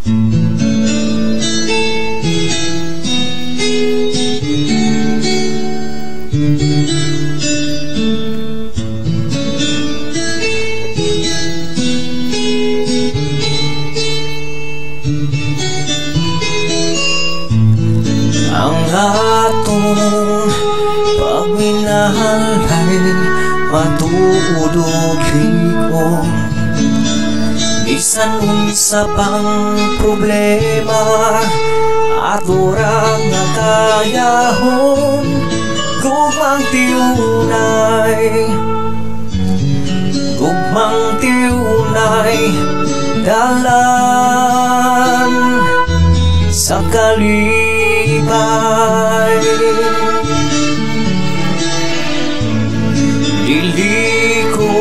Ang atong pagminahal ay matuudog likom. Bisan unsa pang problema ato ra nga kayahon, gugmang tiunay, gugmang tiunay dalan sa kalipay. Dili ko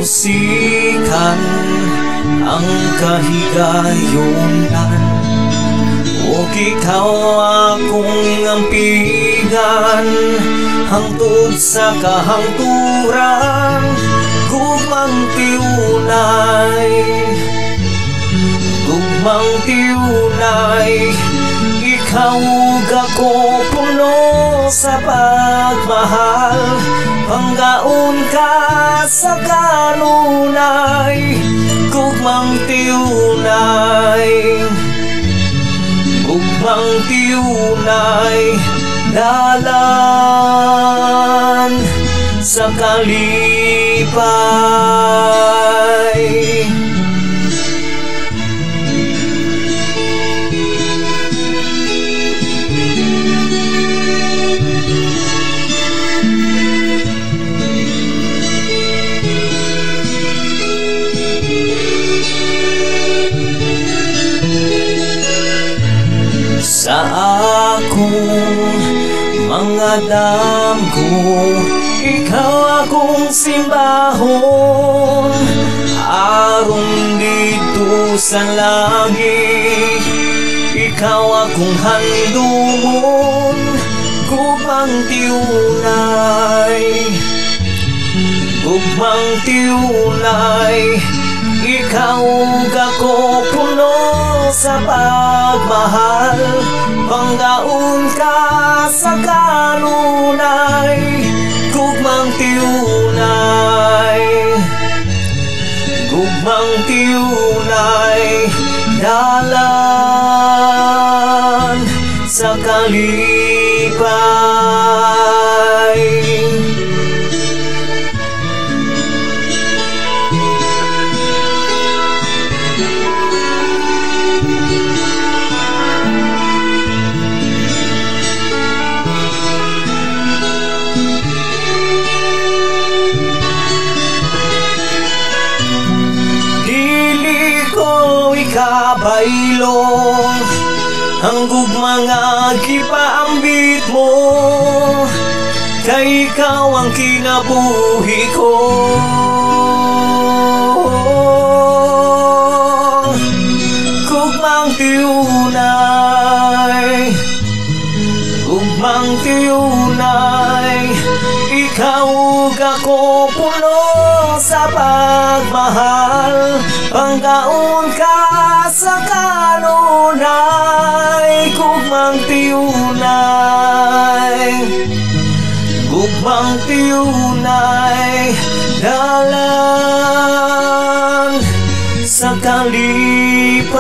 usikan ang kahigayonan, o ikaw akong ampigan hangtod sa kahangturan, gugmang tiunay, gugmang tiunay. Ikaw gako puno sa pagmahal, panggaon ka sa kanunay, gugmang tiunay, gugmang tiunay dalan sa kalipay. Sa akong mga damgo, ikaw akong simbahon, aron dito sa langit, ikaw akong handumon, gugmang tiunay, gugmang tiunay. Ikaw gako puno sa pagmahal, panggaon ka sa kanunay, gugmang tiunay, gugmang tiunay dalan sa kalipay. Kabaylo ang gugmang gipaambit mo, kay ikaw ang kinabuhi ko. Gugmang tiunay, gugmang tiunay. Ikaw gako puno sa pagmahal, panggaon ka sa kanunay, gugmang tiunay, gugmang tiunay dalan sa kalipay.